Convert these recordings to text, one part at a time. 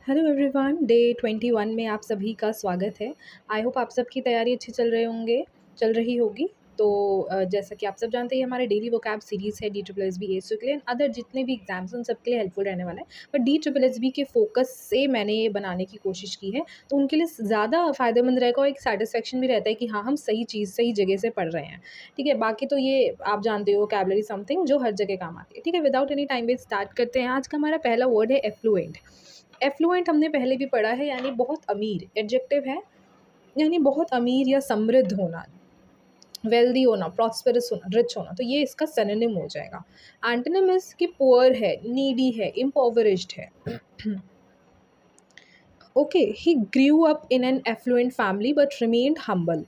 Hello everyone, day 21 में आप सभी का स्वागत है। आई होप आप सबकी तैयारी अच्छी चल रही होगी। तो जैसा कि आप सब जानते हैं, हमारे डेली वोकैब सीरीज़ है D triple S B S के लिए एंड अदर जितने भी एग्जाम्स हैं उन सबके लिए हेल्पफुल रहने वाला है। But D triple S B के फोकस से मैंने ये बनाने की कोशिश की है, तो उनके लिए ज़्यादा फ़ायदेमंद रहेगा और एक सेटिस्फेक्शन भी रहता है कि हाँ, हम सही चीज़ सही जगह से पढ़ रहे हैं। ठीक है, बाकी तो ये आप जानते हो वोकैबलरी समथिंग जो हर जगह काम आती है। ठीक है, without any time waste start करते हैं। आज का हमारा पहला वर्ड है एफ्लुएंट। एफ्लुएंट हमने पहले भी पढ़ा है, यानी बहुत अमीर। एडजेक्टिव है यानी बहुत अमीर या समृद्ध होना, वेल्दी होना, प्रॉस्पेरस होना, रिच होना। तो ये इसका सिनोनिम हो जाएगा। एंटोनिमस कि पुअर है, नीडी है, इम्पोवरिश्ड है। Okay, he grew up in an effluent family but remained humble.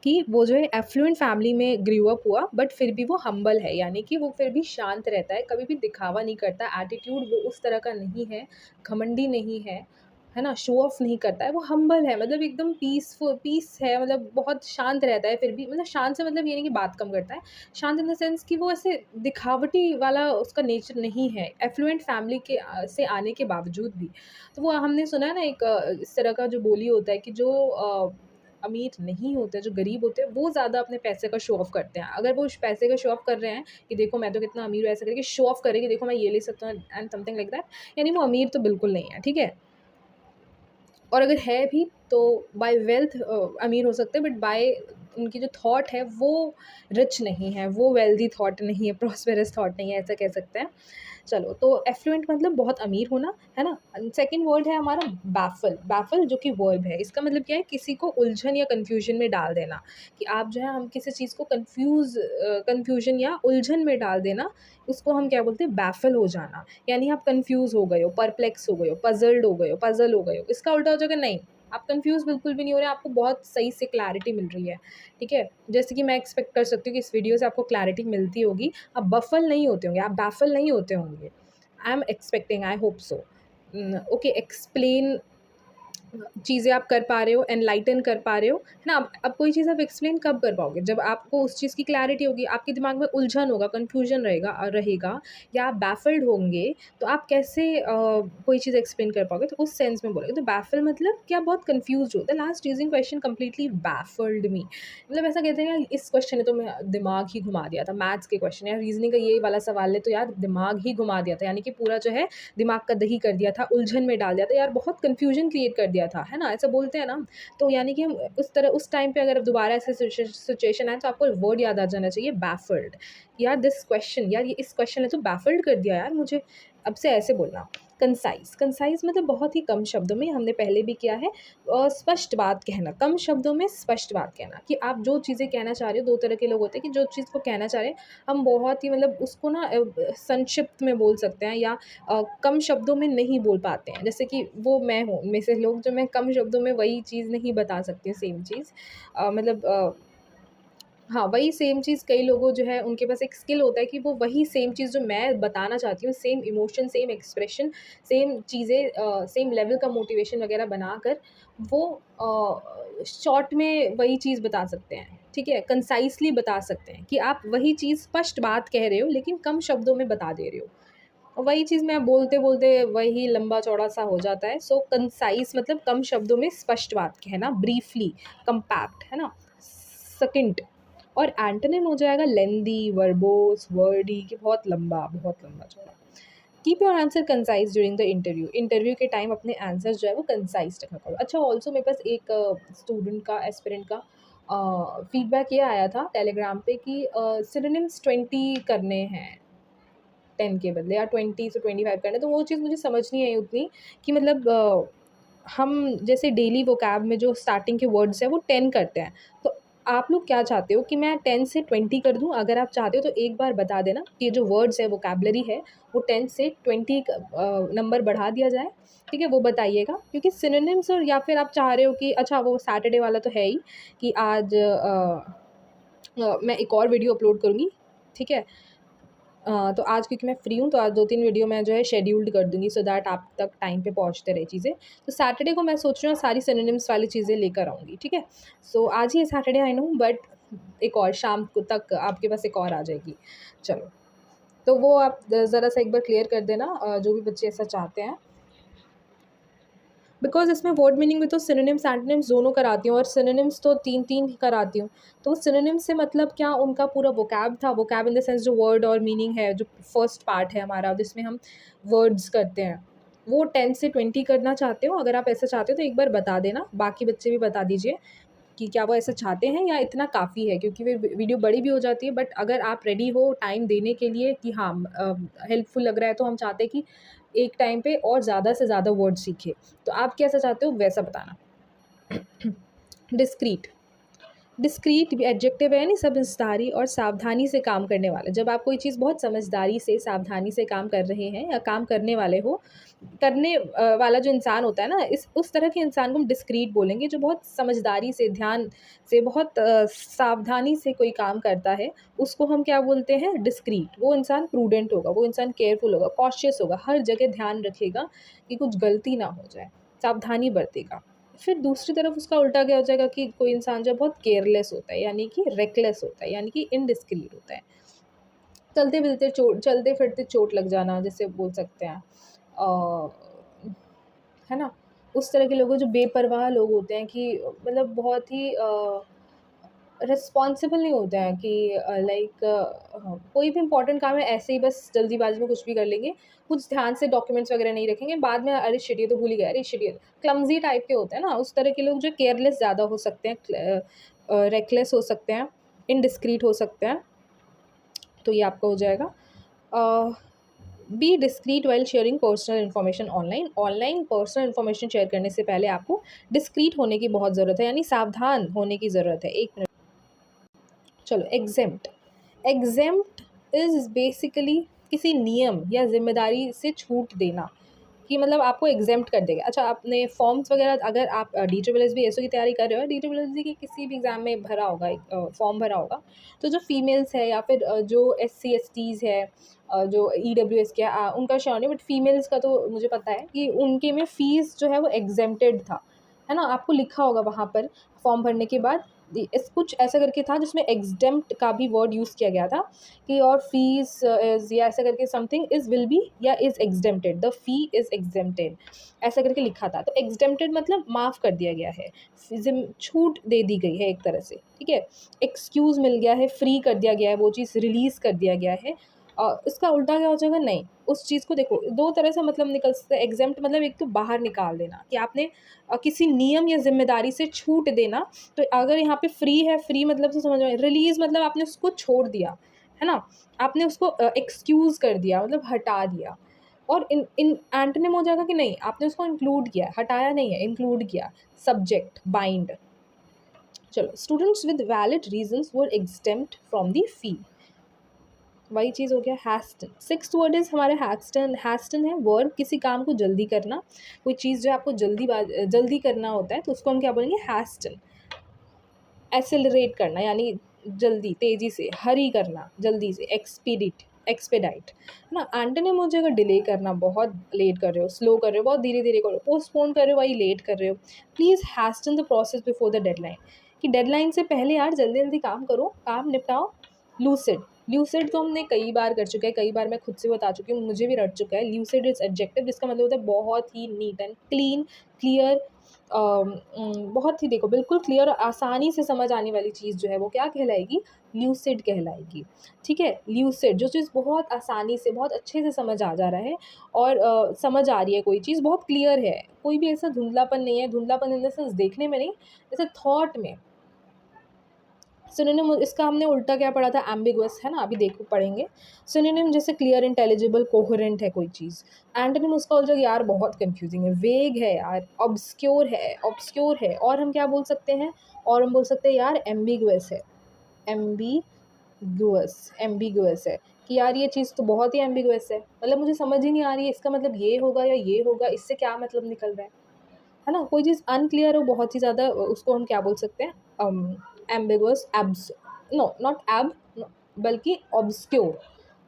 कि वो जो है एफ्लुएंट फैमिली में ग्रू अप हुआ बट फिर भी वो हम्बल है, यानी कि वो फिर भी शांत रहता है, कभी भी दिखावा नहीं करता। एटीट्यूड वो उस तरह का नहीं है, घमंडी नहीं है ना, शो ऑफ नहीं करता है, वो हम्बल है, मतलब एकदम पीस है, मतलब बहुत शांत रहता है। फिर भी मतलब शांत से मतलब ये नहीं कि बात कम करता है, शांत इन द सेंस कि वो ऐसे दिखावटी वाला उसका नेचर नहीं है, एफ्लुएंट फैमिली के से आने के बावजूद भी। तो वो हमने सुना है ना, एक इस तरह का जो बोली होता है कि जो अमीर नहीं होते, जो गरीब होते हैं, वो ज़्यादा अपने पैसे का शो ऑफ़ करते हैं। अगर वो उस पैसे का शो ऑफ़ कर रहे हैं कि देखो मैं तो कितना अमीर हूँ, ऐसा करके शो ऑफ़ करें कि देखो मैं ये ले सकता हूँ एंड समथिंग लाइक दैट, यानी वो अमीर तो बिल्कुल नहीं है, ठीक है? और अगर है भी तो बाय वेल्थ अमीर हो सकते हैं, बट बाय उनकी जो थॉट है वो रिच नहीं है, वो वेल्दी थॉट नहीं है, प्रॉस्पेरस थॉट नहीं है, ऐसा कह सकते हैं। चलो, तो एफ्लुएंट मतलब बहुत अमीर होना, है ना। सेकंड वर्ड है हमारा बैफल। बैफल जो कि वर्ब है, इसका मतलब क्या है, किसी को उलझन या कन्फ्यूजन में डाल देना। कि आप जो है, हम किसी चीज़ को कन्फ्यूजन या उलझन में डाल देना, उसको हम क्या बोलते हैं, बैफल हो जाना। यानी आप कन्फ्यूज़ हो गए हो, परप्लेक्स हो गए हो, पज़ल्ड हो गए हो, पज़ल हो गए हो। इसका उल्टा हो जाएगा, नहीं, आप कन्फ्यूज़ बिल्कुल भी नहीं हो रहे, आपको बहुत सही से क्लैरिटी मिल रही है, ठीक है? जैसे कि मैं एक्सपेक्ट कर सकती हूँ कि इस वीडियो से आपको क्लैरिटी मिलती होगी, आप बफ़ल नहीं होते होंगे, आप बैफल नहीं होते होंगे। I am expecting, I hope so. Okay, explain चीज़ें आप कर पा रहे हो, एनलाइटन कर पा रहे हो, है ना। अब कोई चीज़ आप एक्सप्लेन कब कर पाओगे, जब आपको उस चीज़ की क्लैरिटी होगी, आपके दिमाग में उलझन होगा, कन्फ्यूजन रहेगा, या आप बैफल्ड होंगे, तो आप कैसे कोई चीज़ एक्सप्लेन कर पाओगे, तो उस सेंस में बोलोगे। तो बैफल मतलब क्या, बहुत कन्फ्यूज होता है। Last reasoning question completely baffled me, मतलब ऐसा कहते हैं यार, इस क्वेश्चन ने तो मैं दिमाग ही घुमा दिया था। मैथ्स के क्वेश्चन, यार रीजनिंग का ये वाला सवाल ने तो यार दिमाग ही घुमा दिया था, यानी कि पूरा जो है दिमाग का दही कर दिया था, उलझन में डाल दिया था यार, बहुत कन्फ्यूजन क्रिएट कर दिया था, है ना, ऐसा बोलते हैं ना। तो यानी कि हम उस तरह उस टाइम पे अगर दोबारा ऐसे सिचुएशन आए, तो आपको वर्ड याद आ जाना चाहिए, बैफल्ड। यार दिस क्वेश्चन, यार ये इस क्वेश्चन ने तो बैफल्ड कर दिया यार मुझे। अब से ऐसे बोलना। कंसाइज, कंसाइज मतलब बहुत ही कम शब्दों में, हमने पहले भी किया है। स्पष्ट बात कहना, कम शब्दों में स्पष्ट बात कहना, कि आप जो चीज़ें कहना चाह रहे हो। दो तरह के लोग होते हैं कि जो चीज़ को कहना चाह रहे हैं, हम बहुत ही मतलब उसको ना संक्षिप्त में बोल सकते हैं, या कम शब्दों में नहीं बोल पाते हैं। जैसे कि वो मैं हूँ, में से लोग, जो मैं कम शब्दों में वही चीज़ नहीं बता सकती हूँ, सेम चीज़। मतलब हाँ, वही सेम चीज़ कई लोगों जो है उनके पास एक स्किल होता है कि वो वही सेम चीज़ जो मैं बताना चाहती हूँ, same emotion, same expression, same चीज़ें, सेम लेवल का मोटिवेशन वगैरह बनाकर वो शॉर्ट में वही चीज़ बता सकते हैं, ठीक है? कंसाइज़ली बता सकते हैं कि आप वही चीज़ स्पष्ट बात कह रहे हो, लेकिन कम शब्दों में बता दे रहे हो। और वही चीज़ मैं बोलते-बोलते वही लंबा-चौड़ा-सा हो जाता है। सो कंसाइज़ मतलब कम शब्दों में स्पष्ट बात कहना, ब्रीफली, कॉम्पैक्ट, है ना? सकिंट। और एंटोनिम हो जाएगा लेंदी, वर्बोस, वर्डी, कि बहुत लंबा-चौड़ा। Keep your answer concise during the interview. Interview के टाइम अपने आंसर्स जो है वो कंसाइज़ रखा करो। अच्छा, ऑल्सो मेरे पास एक स्टूडेंट का, एस्पिरेंट का फीडबैक ये आया था टेलीग्राम पे कि सिनोनिम्स 20 करने हैं 10 के बदले, या 20 से 25 करना। तो वो चीज़ मुझे समझ नहीं आई उतनी, कि मतलब हम जैसे डेली वोकैब में जो स्टार्टिंग के वर्ड्स हैं वो 10 करते हैं। तो आप लोग क्या चाहते हो कि मैं 10 से 20 कर दूँ? अगर आप चाहते हो तो एक बार बता देना कि ये जो वर्ड्स है, वोकैबुलरी है, वो 10 से 20 नंबर बढ़ा दिया जाए, ठीक है? वो बताइएगा, क्योंकि सिनोनिम्स, और या फिर आप चाह रहे हो कि अच्छा वो सैटरडे वाला तो है ही, कि आज मैं एक और वीडियो अपलोड करूँगी, ठीक है? तो आज क्योंकि मैं फ्री हूँ, तो आज 2-3 वीडियो मैं जो है शेड्यूल्ड कर दूँगी, सो दैट आप तक टाइम पे पहुँचते रहे चीज़ें। तो सैटरडे को मैं सोच रही हूँ सारी सिनोनिम्स वाली चीज़ें लेकर आऊँगी, ठीक है? सो आज ही है सैटरडे, आई नो, बट एक और शाम को तक आपके पास एक और आ जाएगी। चलो, तो वो आप ज़रा-सा एक बार क्लियर कर देना, जो भी बच्चे ऐसा चाहते हैं। बिकॉज इसमें वर्ड मीनिंग भी तो सिनोनिम्स एंटोनिम्स दोनों कराती हूँ, और सिनोनिम्स तो 3 ही कराती हूँ। तो सिनोनिम्स से मतलब क्या, उनका पूरा वोकैब था, वोकैब इन द सेंस जो वर्ड और मीनिंग है, जो फर्स्ट पार्ट है हमारा जिसमें हम वर्ड्स करते हैं, वो 10 से 20 करना चाहते हो। अगर आप ऐसा चाहते हो तो एक बार बता देना, बाकी बच्चे भी बता दीजिए कि क्या वो ऐसा चाहते हैं या इतना काफ़ी है, क्योंकि फिर वीडियो बड़ी भी हो जाती है। बट अगर आप रेडी हो टाइम देने के लिए कि हाँ हेल्पफुल लग रहा है, तो हम चाहते हैं कि एक टाइम पे और ज़्यादा से ज़्यादा वर्ड सीखे। तो आप कैसा चाहते हो वैसा बताना। डिस्क्रीट, डिस्क्रीट भी एडजेक्टिव है, नहीं समझदारी और सावधानी से काम करने वाला। जब आप कोई चीज़ बहुत समझदारी से सावधानी से काम कर रहे हैं या काम करने वाले हो, करने वाला जो इंसान होता है ना, इस उस तरह के इंसान को हम डिस्क्रीट बोलेंगे, जो बहुत समझदारी से, ध्यान से, बहुत सावधानी से कोई काम करता है, उसको हम क्या बोलते हैं, डिस्क्रीट। वो इंसान प्रूडेंट होगा, वो इंसान केयरफुल होगा, कॉशियस होगा, हर जगह ध्यान रखेगा कि कुछ गलती ना हो जाए, सावधानी बरतेगा। फिर दूसरी तरफ उसका उल्टा क्या हो जाएगा कि कोई इंसान जब बहुत केयरलेस होता है, यानी कि रेकलेस होता है, यानी कि इनडिस्क्रीट होता है। चलते फिरते चोट लग जाना जैसे बोल सकते हैं, है ना। उस तरह के लोग जो बेपरवाह लोग होते हैं, कि मतलब बहुत ही रिस्पॉन्सिबल नहीं होते हैं, कि लाइक कोई भी इंपॉर्टेंट काम है ऐसे ही बस जल्दीबाजी में कुछ भी कर लेंगे, कुछ ध्यान से डॉक्यूमेंट्स वगैरह नहीं रखेंगे, बाद में अरे शिट ये तो भूल ही गया, अरे शिट ये क्लमजी टाइप के होते हैं ना। उस तरह के लोग जो केयरलेस ज़्यादा हो सकते हैं, रेकलेस हो सकते हैं, इनडिस्क्रीट हो सकते हैं। तो ये आपका हो जाएगा। Be discreet while sharing personal information online. Online personal information share करने से पहले आपको डिस्क्रीट होने की बहुत ज़रूरत है, यानी सावधान होने की ज़रूरत है। एक मिनट, चलो। एग्जेम्प्ट, एग्जेम्प्ट इज़ बेसिकली किसी नियम या जिम्मेदारी से छूट देना, कि मतलब आपको एग्जेम्प्ट कर देगा। अच्छा, आपने फॉर्म्स वगैरह, अगर आप DSSB की तैयारी कर रहे हो, DSSB की किसी भी एग्ज़ाम में भरा होगा, एक फॉर्म भरा होगा, तो जो फीमेल्स है या फिर जो SC STs है, जो EWS के उनका श्योर नहीं, बट फीमेल्स का तो मुझे पता है कि उनके में फ़ीस जो है वो एग्जेम्प्टेड था, है ना। आपको लिखा होगा वहाँ पर फॉर्म भरने के बाद, इस कुछ ऐसा करके था जिसमें एग्जेम्प्ट का भी वर्ड यूज़ किया गया था, कि और फीस इज़, या ऐसा करके समथिंग इज़, विल बी, या is exempted, the fee is exempted, ऐसा करके लिखा था। तो एग्जेम्प्टेड मतलब माफ़ कर दिया गया है, छूट दे दी गई है एक तरह से, ठीक है। एक्सक्यूज़ मिल गया है, फ्री कर दिया गया है, वो चीज़ रिलीज़ कर दिया गया है। इसका उल्टा क्या हो जाएगा, नहीं, उस चीज़ को देखो दो तरह से मतलब निकल सकता है। एग्जेम्प्ट मतलब एक तो बाहर निकाल देना, कि आपने किसी नियम या जिम्मेदारी से छूट देना। तो अगर यहाँ पे फ्री है, फ्री मतलब से समझ में, रिलीज़ मतलब आपने उसको छोड़ दिया, है ना, आपने उसको एक्सक्यूज़ कर दिया, मतलब हटा दिया। और इन इन एंटोनिम हो जाएगा कि नहीं, आपने उसको इंक्लूड किया, हटाया नहीं है, इंक्लूड किया। Subject, bind. चलो, students with valid reasons were exempt from the fee, वही चीज़ हो गया। हैस्टन, सिक्स्थ वर्ड इज़ हमारे हैस्टन। हैस्टन है वर्ब, किसी काम को जल्दी करना, कोई चीज़ जो आपको जल्दी करना होता है, तो उसको हम क्या बोलेंगे, हैस्टन। एक्सेलरेट करना यानी जल्दी, तेज़ी से, हरी करना, जल्दी से, एक्सपेडाइट, है ना। एंटोनिम हो जाएगा डिले करना, बहुत लेट कर रहे हो, स्लो कर रहे हो, बहुत धीरे धीरे कर रहे हो, पोस्टपोन कर रहे हो, वही लेट कर रहे हो। Please hasten the process before the deadline, कि डेडलाइन से पहले यार जल्दी जल्दी काम करो, काम निपटाओ। लूसिड, ल्यूसिड तो हमने कई बार कर चुके हैं, कई बार मैं खुद से बता चुकी हूँ, मुझे भी रट चुका है। ल्यूसिड इज एडजेक्टिव, जिसका मतलब होता है बहुत ही नीट एंड क्लीन, क्लियर, बहुत ही, देखो, बिल्कुल क्लियर और आसानी से समझ आने वाली चीज़ जो है वो क्या कहलाएगी, ल्यूसिड कहलाएगी, ठीक है। ल्यूसिड, जो चीज़ बहुत आसानी से, बहुत अच्छे से समझ आ जा रहा है, और समझ आ रही है, कोई चीज़ बहुत क्लियर है, कोई भी ऐसा धुंधलापन नहीं है। धुंधलापन इन द सेंस देखने में नहीं, जैसे थॉट में। सिनोनिम, इसका हमने उल्टा क्या पढ़ा था, एम्बिगुअस, है ना, अभी देखो पढ़ेंगे। सिनोनिम जैसे क्लियर, इंटेलिजिबल, कोहेरेंट है कोई चीज़। एंटोनिम उसका हो जाएगा यार बहुत कंफ्यूजिंग है, वेग है यार, ऑब्सक्योर है, और हम क्या बोल सकते हैं, और हम बोल सकते हैं यार एम्बिगुअस है, एम्बिगुअस है, कि यार ये चीज़ तो बहुत ही एम्बिगुअस है, मतलब मुझे समझ ही नहीं आ रही है, इसका मतलब ये होगा या ये होगा, इससे क्या मतलब निकल रहा है ना। कोई चीज़ अनक्लियर हो बहुत ही ज़्यादा, उसको हम क्या बोल सकते हैं, एम्बिगुअस, एब्स, नो नॉट एब, बल्कि ऑब्सक्योर,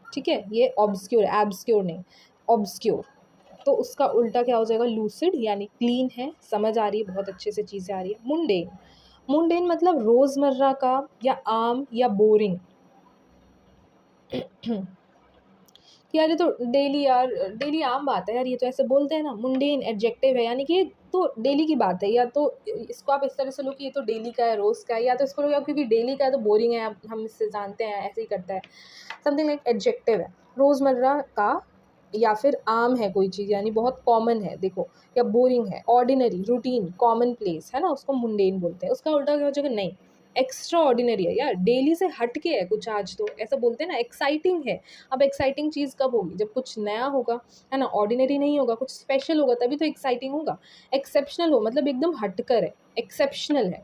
ठीक है। ये ऑब्सक्योर, एब्सक्योर नहीं, ऑब्सक्योर। तो उसका उल्टा क्या हो जाएगा, लूसिड, यानी क्लीन है, समझ आ रही है, बहुत अच्छे से चीज़ें आ रही है। मुंडेन, मुंडेन मतलब रोज़मर्रा का, या आम, या बोरिंग, कि यार ये तो डेली, यार डेली आम बात है यार, ये तो ऐसे बोलते हैं ना, मुंडेन एडजेक्टिव है, यानी कि ये तो डेली की बात है, या तो इसको आप इस तरह से लो कि ये तो डेली का है, रोज़ का है, या तो इसको लो कि क्योंकि डेली का है तो बोरिंग है, हम इससे जानते हैं, ऐसे ही करता है, समथिंग लाइक एडजेक्टिव है, रोज़मर्रा का या फिर आम है कोई चीज़, यानी बहुत कॉमन है, देखो, या बोरिंग है, ऑर्डिनरी, रूटीन, कॉमन प्लेस है ना, उसको मुंडेन बोलते हैं। उसका उल्टा क्या हो जाएगा, नहीं, एक्स्ट्रा ऑर्डिनरी है यार, डेली से हट के है कुछ, आज तो ऐसा बोलते हैं ना, एक्साइटिंग है। अब एक्साइटिंग चीज़ कब होगी, जब कुछ नया होगा, है ना, ऑर्डिनरी नहीं होगा, कुछ स्पेशल होगा, तभी तो एक्साइटिंग होगा। एक्सेप्शनल हो मतलब एकदम हटकर है, एक्सेप्शनल है।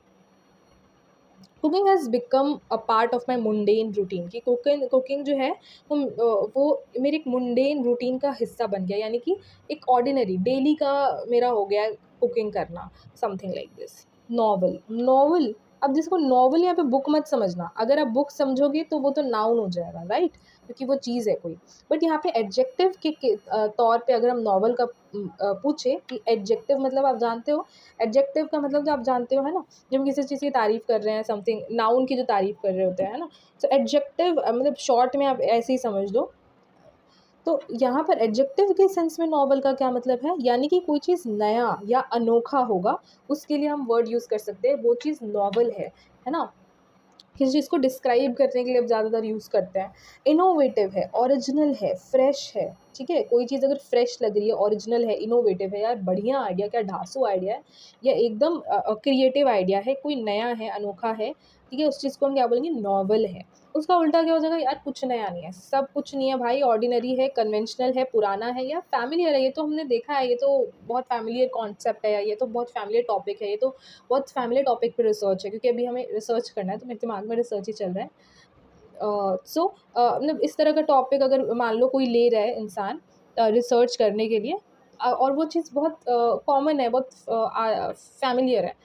Cooking has become a part of my mundane routine, कि कुकिंग जो है वो मेरे एक मुंडेन रूटीन का हिस्सा बन गया, यानी कि एक ऑर्डिनरी डेली का मेरा हो गया कुकिंग करना, something like this. Novel, novel, अब जिसको नॉवल यहाँ पे बुक मत समझना, अगर आप बुक समझोगे तो वो तो नाउन हो जाएगा, राइट, क्योंकि वो चीज़ है कोई। बट यहाँ पे एडजेक्टिव के तौर पे अगर हम नॉवल का पूछे कि एडजेक्टिव मतलब आप जानते हो, एडजेक्टिव का मतलब जो आप जानते हो, है ना, जब हम किसी चीज़ की तारीफ़ कर रहे हैं, समथिंग नाउन की जो तारीफ़ कर रहे होते हैं, है ना, तो एडजेक्टिव मतलब शॉर्ट में आप ऐसे ही समझ लो। तो यहाँ पर एडजेक्टिव के सेंस में नॉवल का क्या मतलब है, यानी कि कोई चीज़ नया या अनोखा होगा, उसके लिए हम वर्ड यूज़ कर सकते हैं, वो चीज़ नॉवल है ना। किसी चीज़ को डिस्क्राइब करने के लिए अब ज़्यादातर यूज़ करते हैं। इनोवेटिव है, ओरिजिनल है, फ्रेश है, ठीक है, कोई चीज़ अगर फ्रेश लग रही है, ओरिजिनल है, इनोवेटिव है, यार बढ़िया आइडिया, क्या ढांसू आइडिया है, या एकदम क्रिएटिव आइडिया है, कोई नया है, अनोखा है, ठीक है, उस चीज़ को हम क्या बोलेंगे, नॉवल है। उसका उल्टा क्या हो जाएगा, यार कुछ नया नहीं है, सब कुछ नहीं है भाई, ऑर्डिनरी है, कन्वेंशनल है, पुराना है, या फैमिलियर है, ये तो हमने देखा है, ये तो बहुत फैमिलियर कॉन्सेप्ट है, या ये तो बहुत फैमिलियर टॉपिक है, ये तो बहुत फैमिली टॉपिक पे रिसर्च है, क्योंकि अभी हमें रिसर्च करना है, तो मेरे दिमाग में रिसर्च ही चल रहा है। सो मतलब इस तरह का टॉपिक अगर मान लो कोई ले रहा है इंसान रिसर्च करने के लिए, और वो चीज़ बहुत कॉमन है, बहुत फैमिलियर है,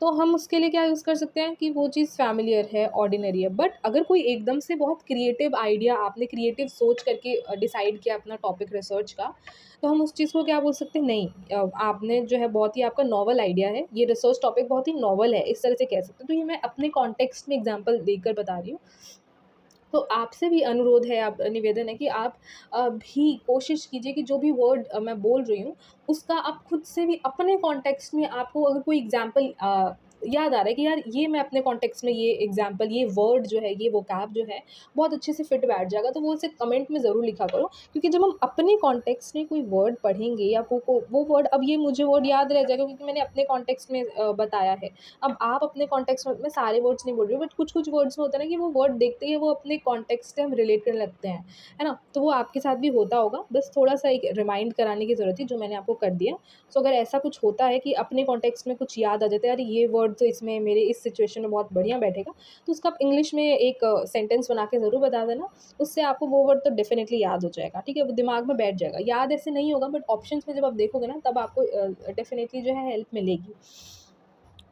तो हम उसके लिए क्या यूज़ कर सकते हैं कि वो चीज़ फ़ैमिलियर है, ऑर्डिनरी है। बट अगर कोई एकदम से बहुत क्रिएटिव आइडिया, आपने क्रिएटिव सोच करके डिसाइड किया अपना टॉपिक रिसर्च का, तो हम उस चीज़ को क्या बोल सकते हैं, नहीं, आपने जो है बहुत ही आपका नॉवल आइडिया है, ये रिसर्च टॉपिक बहुत ही नॉवल है, इस तरह से कह सकते हैं। तो ये मैं अपने कॉन्टेक्स्ट में एग्ज़ाम्पल देकर बता रही हूँ। तो आपसे भी अनुरोध है, आप निवेदन है कि आप भी कोशिश कीजिए कि जो भी वर्ड मैं बोल रही हूँ, उसका आप खुद से भी अपने कॉन्टेक्स्ट में, आपको अगर कोई एग्ज़ाम्पल याद आ रहा है कि यार ये मैं अपने कॉन्टेक्स्ट में ये एग्ज़ाम्पल, ये वर्ड जो है, ये वोकैब जो है, बहुत अच्छे से फिट बैठ जाएगा, तो वो उसे कमेंट में ज़रूर लिखा करो। क्योंकि जब हम अपने कॉन्टेक्स्ट में कोई वर्ड पढ़ेंगे, या वो वर्ड, अब ये मुझे वर्ड याद रह जाएगा क्योंकि मैंने अपने कॉन्टेक्स्ट में बताया है। अब आप अपने कॉन्टेक्स्ट में, मैं सारे वर्ड्स नहीं बोल रही हूँ, बट कुछ-कुछ वर्ड्स में होता है ना कि वो वर्ड देखते ही वो अपने कॉन्टेक्स्ट से हम रिलेट करने लगते हैं, है ना? तो वो आपके साथ भी होता होगा, बस थोड़ा-सा एक रिमाइंड कराने की ज़रूरत थी, जो मैंने आपको कर दिया। सो अगर ऐसा कुछ होता है कि अपने कॉन्टेक्स्ट में कुछ याद आ जाता है, अरे ये वर्ड तो इसमें मेरे इस सिचुएशन में बहुत बढ़िया बैठेगा, तो उसका आप इंग्लिश में एक सेंटेंस बना के ज़रूर बता देना, उससे आपको वो वर्ड तो डेफ़िनिटली याद हो जाएगा, ठीक है? वो दिमाग में बैठ जाएगा। याद ऐसे नहीं होगा, बट ऑप्शंस में जब आप देखोगे ना, तब आपको डेफ़िनिटली जो है हेल्प मिलेगी।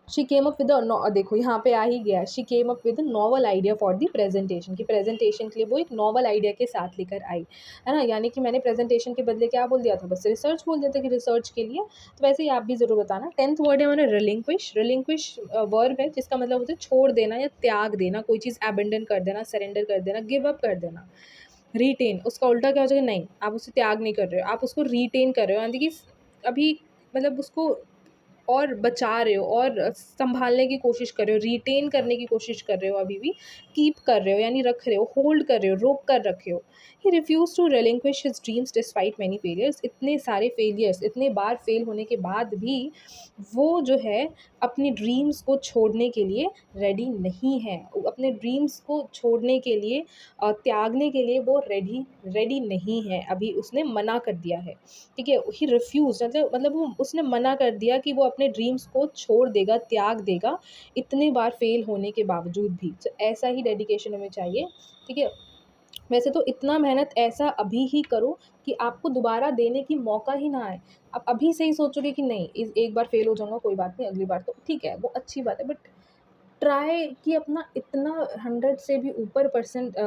शी केम अप विद देखो यहाँ पे आ ही गया, she came up with a novel idea for the presentation, की प्रेजेंटेशन के लिए वो एक नॉवल आइडिया के साथ लेकर आई, है ना, यानी कि मैंने प्रेजेंटेशन के बदले क्या बोल दिया था, बस रिसर्च बोल दिया था कि रिसर्च के लिए। तो वैसे ही आप भी ज़रूर बताना। 10th वर्ड है हमारा रिलिंक्विश। रिलिंक्विश वर्ब है जिसका मतलब होता है छोड़ देना या त्याग देना, कोई चीज़ अबेंडन कर देना, सरेंडर कर देना, गिव अप कर देना। रिटेन, उसका उल्टा क्या हो जाएगा, नहीं, आप उसे त्याग नहीं कर रहे हो, आप उसको रिटेन कर रहे हो, यानी कि अभी मतलब उसको और बचा रहे हो, और सँभालने की कोशिश कर रहे हो, रिटेन करने की कोशिश कर रहे हो अभी भी, कीप कर रहे हो यानी रख रहे हो, होल्ड कर रहे हो, रोक कर रखे हो। He refuse to relinquish his dreams despite many failures, इतने सारे फेलियर्स, इतने बार फेल होने के बाद भी वो जो है अपनी ड्रीम्स को छोड़ने के लिए रेडी नहीं है। अपने ड्रीम्स को छोड़ने के लिए त्यागने के लिए वो रेडी रेडी नहीं है, अभी उसने मना कर दिया है, ठीक है? ही रिफ्यूज़ मतलब वो उसने मना कर दिया कि वो अपने ड्रीम्स को छोड़ देगा, त्याग देगा, इतने बार फेल होने के बावजूद भी। तो ऐसा ही डेडिकेशन हमें चाहिए, ठीक है? वैसे तो इतना मेहनत ऐसा अभी ही करो कि आपको दोबारा देने की मौका ही ना आए। आप अभी से ही सोचोगे कि नहीं, इस एक बार फेल हो जाऊँगा, कोई बात नहीं, अगली बार तो ठीक है, वो अच्छी बात है, बट ट्राई कि अपना इतना 100 से भी ऊपर परसेंट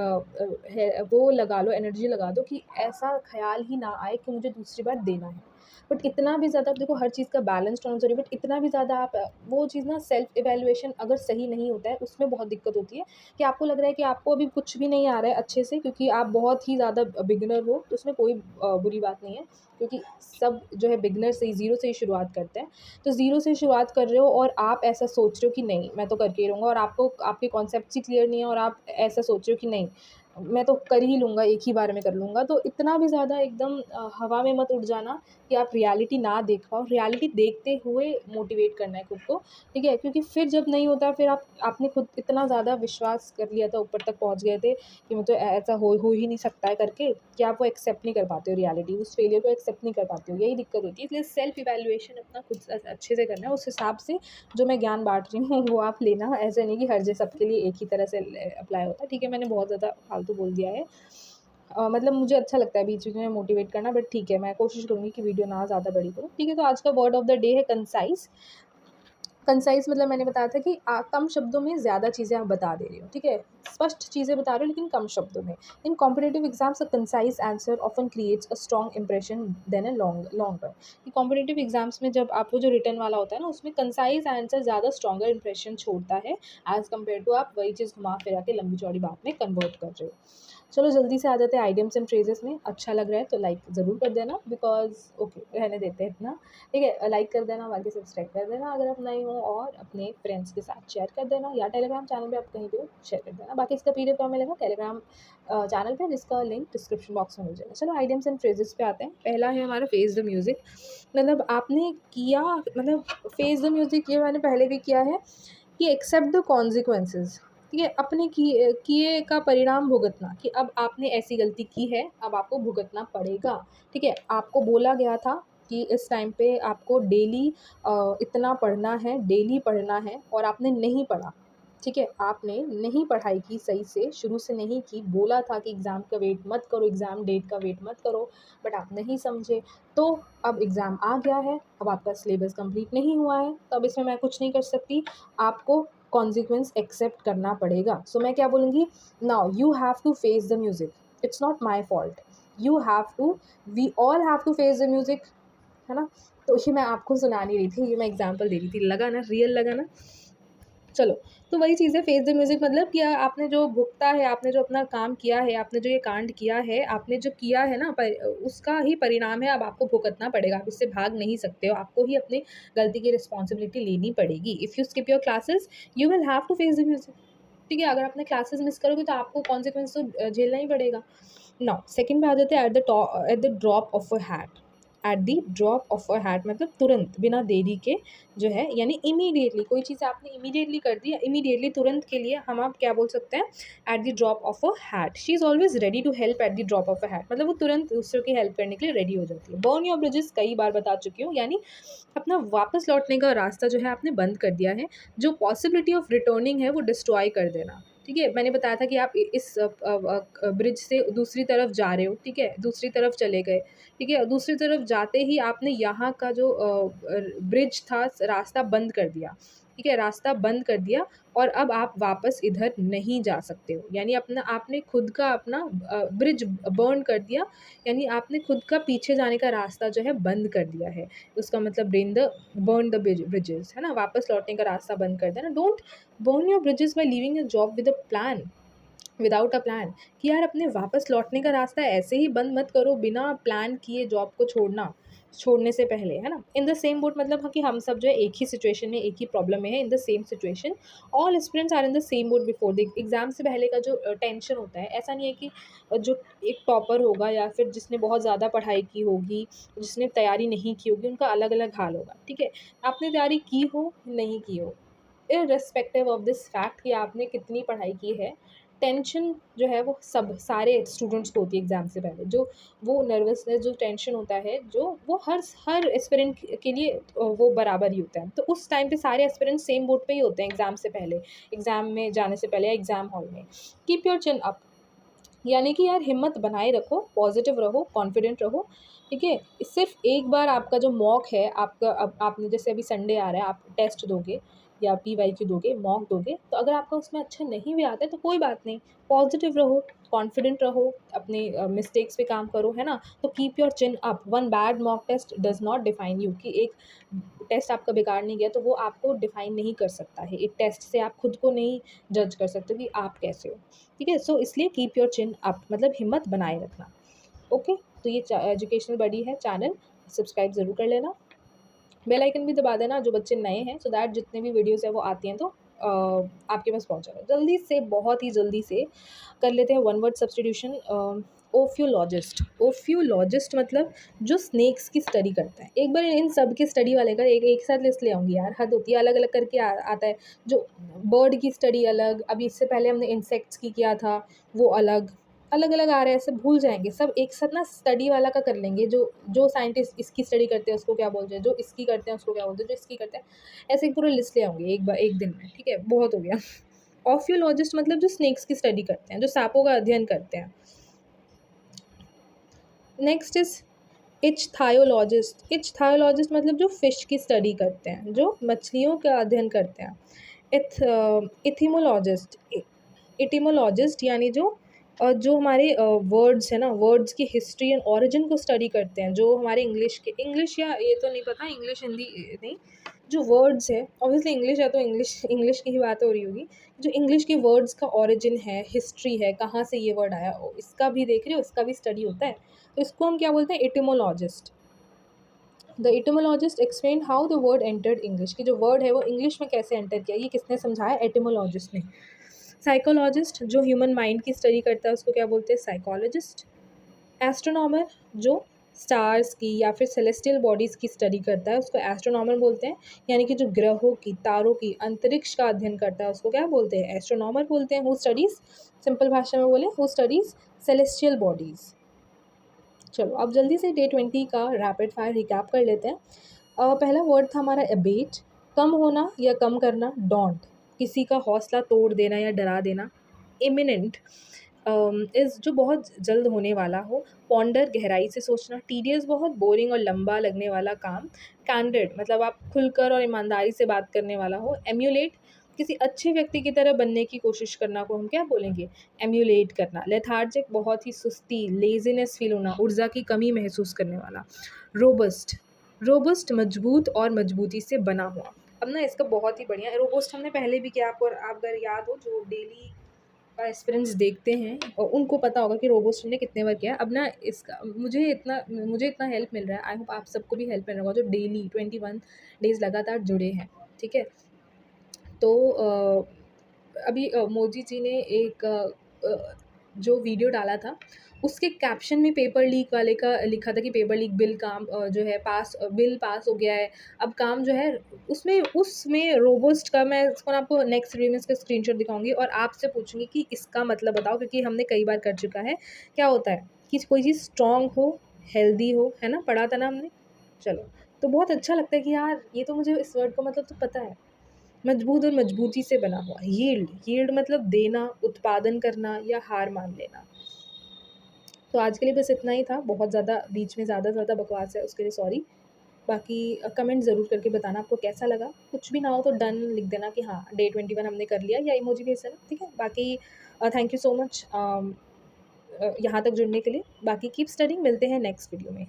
है वो लगा लो, एनर्जी लगा दो कि ऐसा ख़्याल ही ना आए कि मुझे दूसरी बार देना है। बट इतना भी ज़्यादा, अब देखो हर चीज़ का बैलेंस्ड होना ज़रूरी है, बट इतना भी ज़्यादा आप वो चीज़ ना, सेल्फ इवैल्यूएशन अगर सही नहीं होता है, उसमें बहुत दिक्कत होती है कि आपको लग रहा है कि आपको अभी कुछ भी नहीं आ रहा है अच्छे से, क्योंकि आप बहुत ही ज़्यादा बिगिनर हो, तो उसमें कोई बुरी बात नहीं है, क्योंकि सब जो है बिगिनर से ही, ज़ीरो से ही शुरुआत करते हैं। तो ज़ीरो से शुरुआत कर रहे हो और आप ऐसा सोच रहे हो कि नहीं मैं तो करके ही रहूँगा, और आपको आपके कॉन्सेप्ट्स ही क्लियर नहीं है और आप ऐसा सोच रहे हो कि नहीं मैं तो कर ही लूँगा, एक ही बार में कर लूँगा। तो इतना भी ज़्यादा एकदम हवा में मत उड़ जाना कि आप रियलिटी ना देख पाओ। रियलिटी देखते हुए मोटिवेट करना है खुद को, ठीक है? क्योंकि फिर जब नहीं होता, फिर आपने खुद इतना ज़्यादा विश्वास कर लिया था, ऊपर तक पहुँच गए थे कि मतलब ऐसा हो ही नहीं सकता है करके, कि आप वो एक्सेप्ट नहीं कर पाते हो, रियलिटी उस फेलियर को एक्सेप्ट नहीं कर पाते हो, यही दिक्कत होती है। इसलिए सेल्फ इवैल्यूएशन अपना खुद अच्छे से करना है, उस हिसाब से जो मैं ज्ञान बाँट रही हूँ वो आप लेना। ऐसा नहीं कि हर जगह सबके लिए एक ही तरह से अप्लाई होता है। ठीक है, मैंने बहुत ज़्यादा फालतू बोल दिया है। मतलब मुझे अच्छा लगता है बीच-बीच में मोटिवेट करना, बट ठीक है, मैं कोशिश करूँगी कि वीडियो ना ज़्यादा बड़ी करूँ। ठीक है, तो आज का वर्ड ऑफ द डे है कंसाइज़। कंसाइज़ मतलब मैंने बताया था कि कम शब्दों में ज़्यादा चीज़ें आप बता दे रहे हो, ठीक है? स्पष्ट चीज़ें बता रहे हो लेकिन कम शब्दों में। In competitive exams a concise answer often creates a strong impression than a long longer. ये कॉम्पिटिटिव एग्ज़ाम्स में जब आप वो जो रिटन वाला होता है ना, उसमें कंसाइज़ आंसर ज़्यादा स्ट्रॉन्गर इंप्रेशन छोड़ता है, एज़ कम्पेयर टू आप वही चीज़ घुमा-फिरा के लंबी-चौड़ी बात में कन्वर्ट कर रहे हो। चलो जल्दी से आ जाते हैं आइडियम्स एंड फ्रेजेस में। अच्छा लग रहा है तो लाइक ज़रूर कर देना, बिकॉज़ ओके रहने देते हैं इतना। ठीक है, लाइक कर देना, बाकी सब्सक्राइब कर देना अगर आप नए हो, और अपने फ्रेंड्स के साथ शेयर कर देना, या टेलीग्राम चैनल पे आप कहीं पे हो शेयर कर देना। बाकी इसका पीडीएफ कहाँ मिलेगा? टेलीग्राम चैनल पे, जिसका लिंक डिस्क्रिप्शन बॉक्स में मिल जाएगा। चलो आइडियम्स एंड फ्रेजेस पे आते हैं। पहला है हमारा फेस द म्यूज़िक। मतलब आपने किया, मतलब फेस द म्यूज़िक ये मैंने पहले भी किया है कि एक्सेप्ट द कॉन्सिक्वेंसेस। ठीक है, अपने किए का परिणाम भुगतना, कि अब आपने ऐसी गलती की है, अब आपको भुगतना पड़ेगा। ठीक है, आपको बोला गया था कि इस टाइम पे आपको डेली इतना पढ़ना है, डेली पढ़ना है, और आपने नहीं पढ़ा। ठीक है, आपने नहीं पढ़ाई की सही से, शुरू से नहीं की, बोला था कि एग्ज़ाम का वेट मत करो, एग्ज़ाम डेट का वेट मत करो, बट आप नहीं समझे। तो अब एग्ज़ाम आ गया है, अब आपका सिलेबस कंप्लीट नहीं हुआ है, तो अब इसमें मैं कुछ नहीं कर सकती, आपको कॉन्सिक्वेंस एक्सेप्ट करना पड़ेगा। सो मैं क्या बोलूँगी, now you have to face the music, it's not my fault, you have to, we all have to face the music, है ना? तो ये मैं आपको सुना नहीं रही थी, ये मैं एग्ज़ाम्पल दे रही थी, लगा ना, रियल लगा ना? चलो, तो वही चीज़ है फेस द म्यूज़िक, मतलब कि आपने जो भुगता है, आपने जो अपना काम किया है, आपने जो ये कांड किया है, आपने जो किया है ना, उसका ही परिणाम है, अब आपको भुगतना पड़ेगा, आप इससे भाग नहीं सकते हो, आपको ही अपनी गलती की रिस्पॉन्सिबिलिटी लेनी पड़ेगी। If you skip your classes, you will have to face the music. ठीक है, अगर आपने क्लासेस मिस करोगे तो आपको कॉन्सिक्वेंस तो झेलना ही पड़ेगा। नाउ सेकंड पे आ जाते हैं, at the drop of a hat. Eight the drop of a hat मतलब तुरंत, बिना देरी के, जो है यानी इमीडिएटली, कोई चीज़ आपने इमीडिएटली कर दी, इमीडिएटली तुरंत के लिए हम आप क्या बोल सकते हैं, at the drop of a hat. She is always ready to help at the drop of a hat, मतलब वो तुरंत दूसरों की हेल्प करने के लिए रेडी हो जाती है। बर्न योर ब्रिजेस कई बार बता चुकी हूँ, यानी अपना वापस लौटने का रास्ता जो है आपने बंद कर दिया है, जो पॉसिबिलिटी ऑफ रिटर्निंग है वो डिस्ट्रॉय कर देना। ठीक है, मैंने बताया था कि आप इस ब्रिज से दूसरी तरफ जा रहे हो, ठीक है, दूसरी तरफ चले गए, ठीक है, दूसरी तरफ जाते ही आपने यहाँ का जो ब्रिज था, रास्ता बंद कर दिया, ठीक है, रास्ता बंद कर दिया, और अब आप वापस इधर नहीं जा सकते हो, यानी अपना आपने खुद का अपना ब्रिज बर्न कर दिया, यानी आपने खुद का पीछे जाने का रास्ता जो है बंद कर दिया है। उसका मतलब बर्न द ब्रिजेस, है ना, वापस लौटने का रास्ता बंद कर देना। Don't burn your bridges by leaving your job without a plan, कि यार अपने वापस लौटने का रास्ता ऐसे ही बंद मत करो बिना प्लान किए जॉब को छोड़ने से पहले, है ना। इन द सेम बोट मतलब कि हम सब जो है एक ही सिचुएशन में, एक ही प्रॉब्लम में है, in the same situation, all students are in the same boat before the exam. से पहले का जो टेंशन होता है, ऐसा नहीं है कि जो एक टॉपर होगा या फिर जिसने बहुत ज़्यादा पढ़ाई की होगी, जिसने तैयारी नहीं की होगी, उनका अलग अलग हाल होगा। ठीक है, आपने तैयारी की हो नहीं की हो, इर्रेस्पेक्टिव ऑफ दिस फैक्ट कि आपने कितनी पढ़ाई की है, टेंशन जो है वो सब सारे स्टूडेंट्स को होती है एग्ज़ाम से पहले। जो वो नर्वसनेस, जो टेंशन होता है, जो वो हर एस्पिरेंट के लिए वो बराबर ही होता है। तो उस टाइम पे सारे एस्पिरेंट सेम बोट पे ही होते हैं एग्ज़ाम से पहले, एग्ज़ाम में जाने से पहले या एग्ज़ाम हॉल में। कीप योर चिन अप, यानी कि यार हिम्मत बनाए रखो, पॉजिटिव रहो, कॉन्फिडेंट रहो, ठीक है। सिर्फ एक बार आपका जो मॉक है, आपका अब आपने जैसे अभी संडे आ रहा है, आप टेस्ट दोगे, या PYQ दोगे, मॉक दोगे, तो अगर आपका उसमें अच्छा नहीं भी आता है तो कोई बात नहीं, पॉजिटिव रहो, कॉन्फिडेंट रहो, अपने मिस्टेक्स पे काम करो, है ना? तो keep your chin up, one bad mock test does not define you, कि एक टेस्ट आपका बेकार नहीं गया तो वो आपको डिफाइन नहीं कर सकता है। एक टेस्ट से आप खुद को नहीं जज कर सकते कि आप कैसे हो, ठीक है? सो इसलिए कीप योर चिन अप, मतलब हिम्मत बनाए रखना। ओके, तो ये एजुकेशनल बडी है चैनल, सब्सक्राइब ज़रूर कर लेना, बेल आइकन भी दबा देना जो बच्चे नए हैं, सो दैट जितने भी वीडियोस है वो आती हैं तो आपके पास पहुँच जाएगा जल्दी से, बहुत ही जल्दी से। कर लेते हैं वन वर्ड सब्सटीट्यूशन। ओफ्यूलॉजिस्ट, ओफ्यूलॉजिस्ट मतलब जो स्नेक्स की स्टडी करता है। एक बार इन सब की स्टडी वाले का एक साथ लिस्ट ले आऊँगी यार, हद होती है, अलग अलग करके आता है। जो बर्ड की स्टडी अलग, अभी इससे पहले हमने इंसेक्ट्स की किया था वो अलग, अलग अलग आ रहे हैं, ऐसे भूल जाएंगे। सब एक साथ ना स्टडी वाला का कर लेंगे, जो जो साइंटिस्ट इसकी स्टडी करते हैं उसको क्या बोलते हैं, जो इसकी करते हैं उसको क्या बोलते हैं, जो इसकी करते हैं, ऐसे एक पूरा लिस्ट ले आऊँगी एक बार एक दिन में, ठीक है? बहुत हो गया। ऑफ्यूलॉजिस्ट मतलब जो स्नेक्स की स्टडी करते हैं, जो सांपों का अध्ययन करते हैं। नेक्स्ट इज इच्थायोलॉजिस्ट, इच्थायोलॉजिस्ट मतलब जो फिश की स्टडी करते हैं, जो मछलियों का अध्ययन करते हैं। इथिमोलॉजिस्ट, इटिमोलॉजिस्ट यानी जो हमारे वर्ड्स है ना, वर्ड्स की हिस्ट्री एंड ओरिजिन को स्टडी करते हैं, जो हमारे इंग्लिश के, इंग्लिश या ये तो नहीं पता, इंग्लिश हिंदी नहीं, जो वर्ड्स है, ऑब्वियसली इंग्लिश है तो इंग्लिश इंग्लिश की ही बात हो रही होगी। जो इंग्लिश के वर्ड्स का ओरिजिन है, हिस्ट्री है, कहाँ से ये वर्ड आया, इसका भी देख रहे हो, इसका भी स्टडी होता है, तो इसको हम क्या बोलते हैं, etymologist. The etymologist explain how the word entered English, की जो वर्ड है वो इंग्लिश में कैसे एंटर किया, ये किसने समझाया, एटिमोलॉजिस्ट ने। साइकोलॉजिस्ट जो ह्यूमन माइंड की स्टडी करता है उसको क्या बोलते हैं, साइकोलॉजिस्ट। एस्ट्रोनॉमर जो स्टार्स की या फिर सेलेस्टियल बॉडीज़ की स्टडी करता है उसको एस्ट्रोनॉमर बोलते हैं, यानी कि जो ग्रहों की, तारों की, अंतरिक्ष का अध्ययन करता है उसको क्या बोलते हैं, एस्ट्रोनॉमर बोलते हैं। हु स्टडीज़, सिंपल भाषा में बोले, हु स्टडीज़ सेलेस्टियल बॉडीज़। चलो अब जल्दी से डे 20 का रैपिड फायर रिकैप कर लेते हैं। पहला वर्ड था हमारा अबेट, कम होना या कम करना। डोंट, किसी का हौसला तोड़ देना या डरा देना। इमिनेंट इज़ जो बहुत जल्द होने वाला हो। पॉन्डर, गहराई से सोचना। टीडियस, बहुत बोरिंग और लंबा लगने वाला काम। कैंडिड मतलब आप खुलकर और ईमानदारी से बात करने वाला हो। एम्यूलेट, किसी अच्छे व्यक्ति की तरह बनने की कोशिश करना को हम क्या बोलेंगे, एम्यूलेट करना। लेथार्जिक, बहुत ही सुस्ती, लेजीनेस फील होना, ऊर्जा की कमी महसूस करने वाला। रोबस्ट, रोबस्ट मजबूत और मजबूती से बना हुआ। अब ना इसका बहुत ही बढ़िया, रोबस्ट हमने पहले भी किया, आपको आप अगर याद हो, जो डेली एस्पिरेंट्स देखते हैं और उनको पता होगा कि रोबोस्ट हमने कितने बार किया। अब ना इसका मुझे इतना हेल्प मिल रहा है, आई होप आप सबको भी हेल्प मिल रहा होगा जो डेली 21 डेज़ लगातार जुड़े हैं, ठीक है? तो अभी मोदी जी ने एक जो वीडियो डाला था उसके कैप्शन में पेपर लीक वाले का लिखा था कि पेपर लीक बिल काम जो है बिल पास हो गया है, अब काम जो है उसमें रोबोस्ट का, मैं इसको ना आपको नेक्स्ट वीडियो में इसका स्क्रीनशॉट दिखाऊंगी और आपसे पूछूंगी कि इसका मतलब बताओ, क्योंकि हमने कई बार कर चुका है। क्या होता है कि कोई चीज़ स्ट्रॉन्ग हो, हेल्दी हो, है ना, पढ़ा था ना हमने। चलो, तो बहुत अच्छा लगता है कि यार ये तो मुझे इस वर्ड का मतलब तो पता है। मजबूत और मजबूती से बना हुआ। यील्ड, यील्ड मतलब देना, उत्पादन करना या हार मान लेना। तो आज के लिए बस इतना ही था, बहुत ज़्यादा बीच में ज़्यादा बकवास है, उसके लिए सॉरी। बाकी कमेंट ज़रूर करके बताना आपको कैसा लगा। कुछ भी ना हो तो डन लिख देना कि हाँ डे 21 हमने कर लिया, या इमोजी भेज देना, ठीक है? बाकी थैंक यू सो मच यहाँ तक जुड़ने के लिए। बाकी कीप स्टडिंग, मिलते हैं नेक्स्ट वीडियो में।